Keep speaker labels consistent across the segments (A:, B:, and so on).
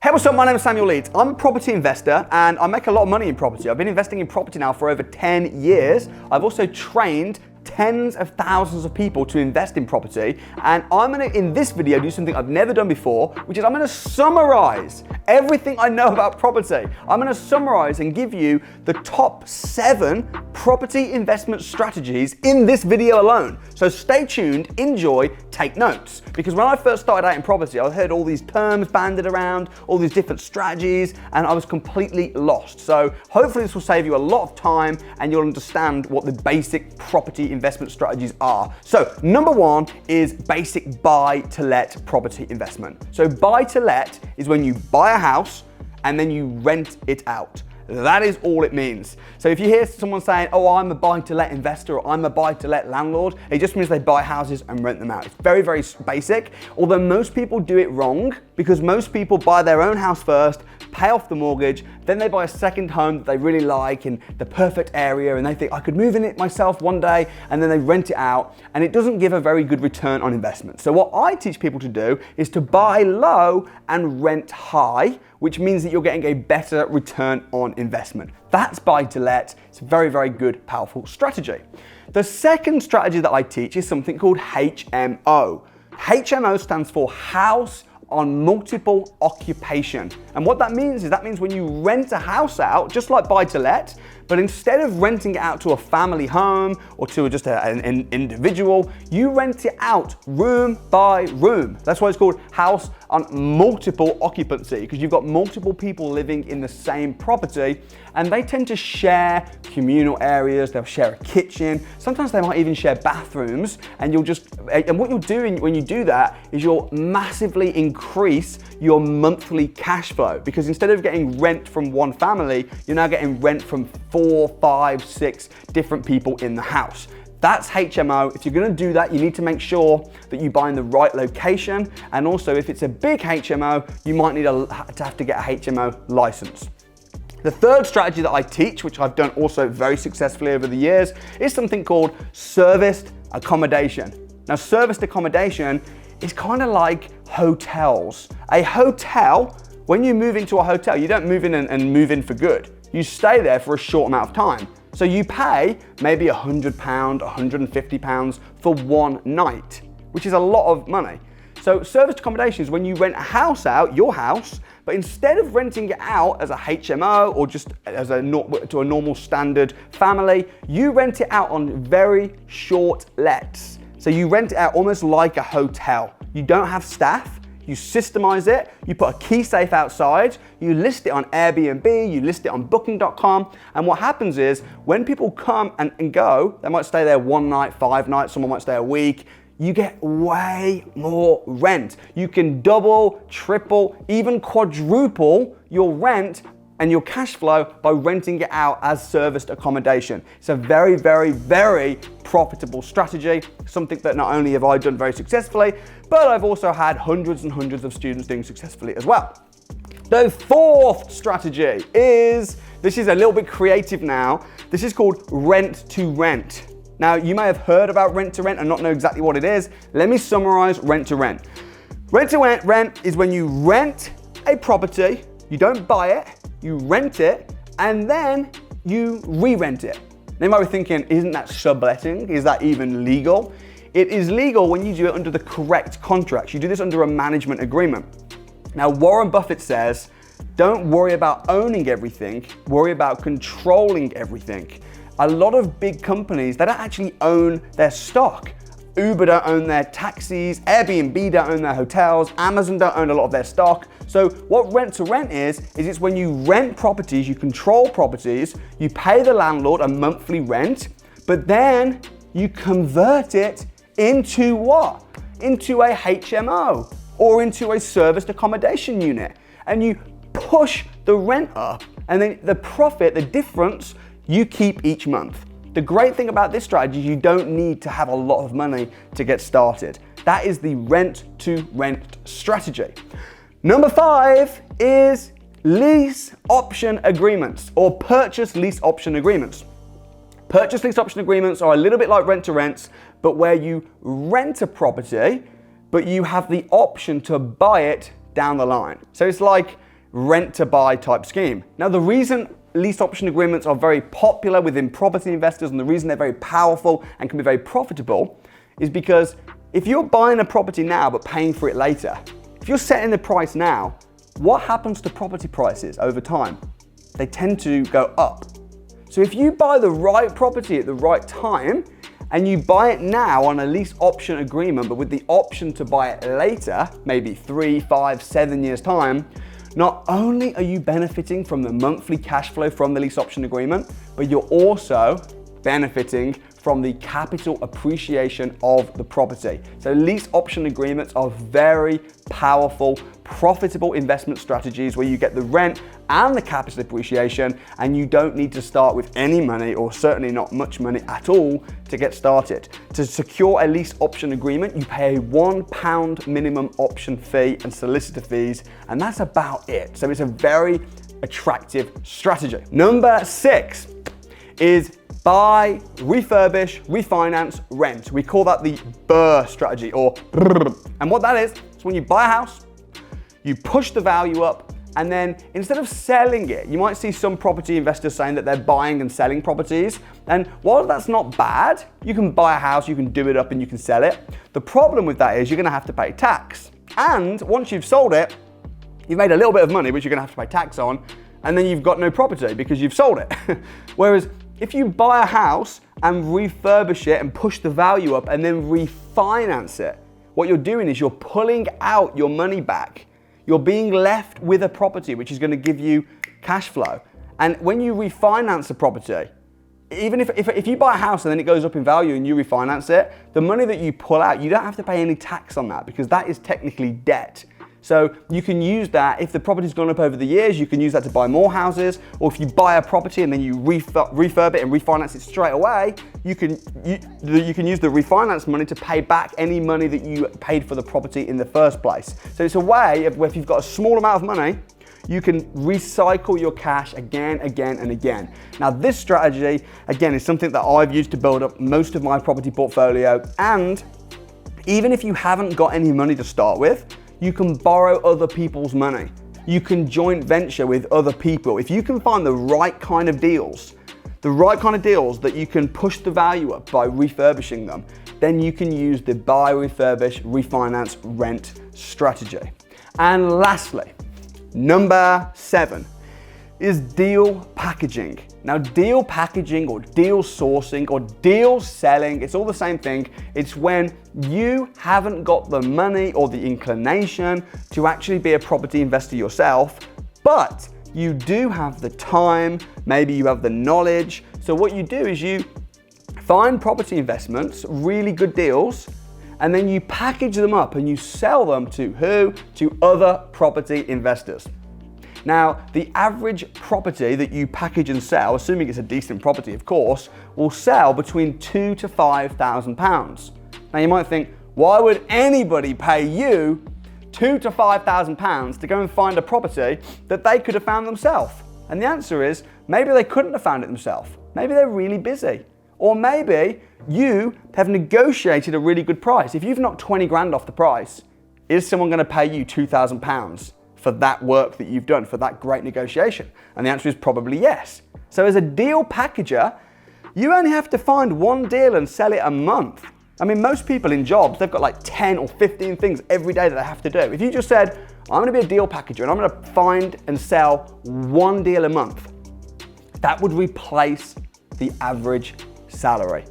A: Hey, what's up? My name is Samuel Leeds. I'm a property investor and I make a lot of money in property. I've been investing in property now for over 10 years. I've also trained tens of thousands of people to invest in property, and I'm gonna, in this video, do something I've never done before, which is I'm gonna summarize everything I know about property. I'm gonna summarize and give you the top 7 property investment strategies in this video alone. So stay tuned, enjoy, take notes. Because when I first started out in property, I heard all these terms banded around, all these different strategies, and I was completely lost. So hopefully this will save you a lot of time and you'll understand what the basic property investment strategies are. So number 1 is basic buy to let property investment. So buy to let is when you buy a house and then you rent it out. That is all it means. So if you hear someone saying, oh, I'm a buy to let investor or I'm a buy to let landlord, it just means they buy houses and rent them out. It's very, very basic, although most people do it wrong because most people buy their own house first, pay off the mortgage, then they buy a second home that they really like in the perfect area and they think I could move in it myself one day, and then they rent it out and it doesn't give a very good return on investment. So what I teach people to do is to buy low and rent high, which means that you're getting a better return on investment. That's buy to let. It's a very, very good, powerful strategy. The second strategy that I teach is something called HMO. HMO stands for House on Multiple Occupation. And what that means is when you rent a house out, just like buy to let, but instead of renting it out to a family home or to just an individual, you rent it out room by room. That's why it's called House on Multiple Occupancy, because you've got multiple people living in the same property and they tend to share communal areas, they'll share a kitchen, sometimes they might even share bathrooms, and what you're doing when you do that is you'll massively increase your monthly cash flow, because instead of getting rent from one family, you're now getting rent from 4, 5, 6 different people in the house. That's HMO. If you're gonna do that, you need to make sure that you buy in the right location. And also, if it's a big HMO, you might need to have to get a HMO license. The third strategy that I teach, which I've done also very successfully over the years, is something called serviced accommodation. Now, serviced accommodation is kind of like hotels. A hotel, when you move into a hotel, you don't move in and move in for good. You stay there for a short amount of time. So you pay maybe £100, £150 for one night, which is a lot of money. So serviced accommodation is when you rent a house out, your house, but instead of renting it out as a HMO or just as to a normal standard family, you rent it out on very short lets. So you rent it out almost like a hotel. You don't have staff. You systemize it, you put a key safe outside, you list it on Airbnb, you list it on booking.com, and what happens is when people come and go, they might stay there one night, 5 nights, someone might stay a week, you get way more rent. You can double, triple, even quadruple your rent and your cash flow by renting it out as serviced accommodation. It's a very, very, very profitable strategy, something that not only have I done very successfully, but I've also had hundreds and hundreds of students doing successfully as well. The fourth strategy is, this is a little bit creative now, this is called rent to rent. Now, you may have heard about rent to rent and not know exactly what it is. Let me summarize rent to rent. Rent to rent is when you rent a property, you don't buy it, you rent it, and then you re-rent it. Now you might be thinking, isn't that subletting? Is that even legal? It is legal when you do it under the correct contracts. You do this under a management agreement. Now, Warren Buffett says, don't worry about owning everything, worry about controlling everything. A lot of big companies, they don't actually own their stock. Uber don't own their taxis, Airbnb don't own their hotels, Amazon don't own a lot of their stock. So what rent to rent is it's when you rent properties, you control properties, you pay the landlord a monthly rent, but then you convert it into what? Into a HMO or into a serviced accommodation unit. And you push the rent up, and then the profit, the difference, you keep each month. The great thing about this strategy is you don't need to have a lot of money to get started. That is the rent to rent strategy. Number 5 is lease option agreements or purchase lease option agreements. Purchase lease option agreements are a little bit like rent to rents, but where you rent a property, but you have the option to buy it down the line. So it's like rent to buy type scheme. Now, the reason lease option agreements are very popular within property investors and the reason they're very powerful and can be very profitable is because if you're buying a property now but paying for it later, if you're setting the price now, what happens to property prices over time? They tend to go up. So if you buy the right property at the right time and you buy it now on a lease option agreement, but with the option to buy it later, maybe 3, 5, 7 years time, not only are you benefiting from the monthly cash flow from the lease option agreement, but you're also benefiting from the capital appreciation of the property. So lease option agreements are very powerful, profitable investment strategies where you get the rent and the capital appreciation and you don't need to start with any money or certainly not much money at all to get started. To secure a lease option agreement, you pay a £1 minimum option fee and solicitor fees, and that's about it. So it's a very attractive strategy. Number 6 is buy, refurbish, refinance, rent. We call that the BRRRR strategy, or BRRRR. And what that is when you buy a house, you push the value up, and then instead of selling it, you might see some property investors saying that they're buying and selling properties. And while that's not bad, you can buy a house, you can do it up and you can sell it. The problem with that is you're gonna have to pay tax. And once you've sold it, you've made a little bit of money, which you're gonna have to pay tax on, and then you've got no property because you've sold it. Whereas if you buy a house and refurbish it and push the value up and then refinance it, what you're doing is you're pulling out your money back. You're being left with a property which is going to give you cash flow. And when you refinance a property, even if you buy a house and then it goes up in value and you refinance it, the money that you pull out, you don't have to pay any tax on that because that is technically debt. So you can use that, if the property's gone up over the years, you can use that to buy more houses, or if you buy a property and then you refurb it and refinance it straight away, you can use the refinance money to pay back any money that you paid for the property in the first place. So it's a way of where if you've got a small amount of money, you can recycle your cash again and again. Now this strategy, again, is something that I've used to build up most of my property portfolio, and even if you haven't got any money to start with, you can borrow other people's money. You can joint venture with other people. If you can find the right kind of deals that you can push the value up by refurbishing them, then you can use the buy, refurbish, refinance, rent strategy. And lastly, number 7 is deal packaging. Now, deal packaging or deal sourcing or deal selling, it's all the same thing. It's when you haven't got the money or the inclination to actually be a property investor yourself, but you do have the time, maybe you have the knowledge. So what you do is you find property investments, really good deals, and then you package them up and you sell them to who? To other property investors. Now, the average property that you package and sell, assuming it's a decent property, of course, will sell between £2,000 to £5,000. Now, you might think, why would anybody pay you £2,000 to £5,000 to go and find a property that they could have found themselves? And the answer is, maybe they couldn't have found it themselves. Maybe they're really busy. Or maybe you have negotiated a really good price. If you've knocked 20 grand off the price, is someone going to pay you £2,000 for that work that you've done, for that great negotiation? And the answer is probably yes. So as a deal packager, you only have to find one deal and sell it a month. I mean, most people in jobs, they've got like 10 or 15 things every day that they have to do. If you just said, I'm gonna be a deal packager and I'm gonna find and sell one deal a month, that would replace the average salary.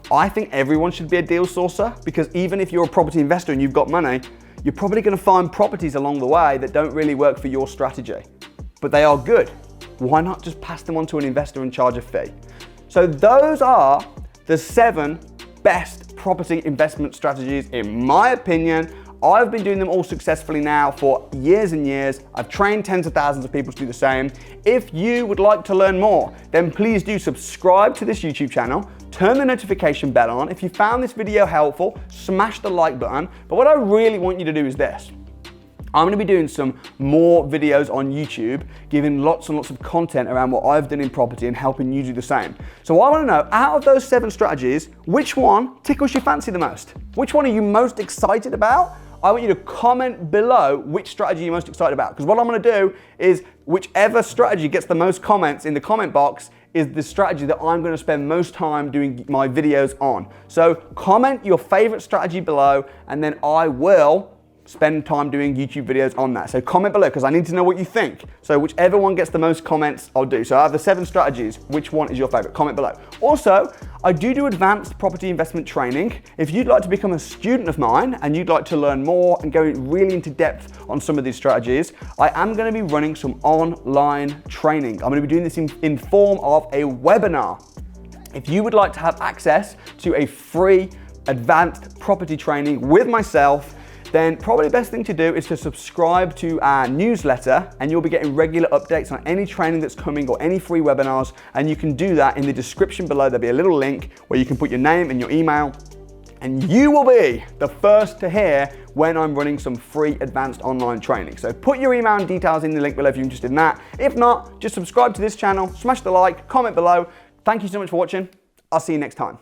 A: I think everyone should be a deal sourcer, because even if you're a property investor and you've got money, you're probably going to find properties along the way that don't really work for your strategy, but they are good. Why not just pass them on to an investor and charge a fee? So those are the 7 best property investment strategies in my opinion. I've been doing them all successfully now for years and years. I've trained tens of thousands of people to do the same. If you would like to learn more, then please do subscribe to this YouTube channel. Turn the notification bell on. If you found this video helpful, smash the like button. But what I really want you to do is this. I'm going to be doing some more videos on YouTube, giving lots and lots of content around what I've done in property and helping you do the same. So I want to know, out of those 7 strategies, which one tickles your fancy the most? Which one are you most excited about? I want you to comment below which strategy you're most excited about. Because what I'm going to do is whichever strategy gets the most comments in the comment box is the strategy that I'm going to spend most time doing my videos on. So comment your favorite strategy below, and then I will spend time doing YouTube videos on that. So comment below because I need to know what you think. So whichever one gets the most comments, I'll do. So I have the 7 strategies. Which one is your favorite? Comment below. Also, I do advanced property investment training. If you'd like to become a student of mine and you'd like to learn more and go really into depth on some of these strategies, I am going to be running some online training. I'm going to be doing this in form of a webinar. If you would like to have access to a free advanced property training with myself, then probably the best thing to do is to subscribe to our newsletter, and you'll be getting regular updates on any training that's coming or any free webinars. And you can do that in the description below. There'll be a little link where you can put your name and your email, and you will be the first to hear when I'm running some free advanced online training. So put your email and details in the link below if you're interested in that. If not, just subscribe to this channel, smash the like, comment below. Thank you so much for watching. I'll see you next time.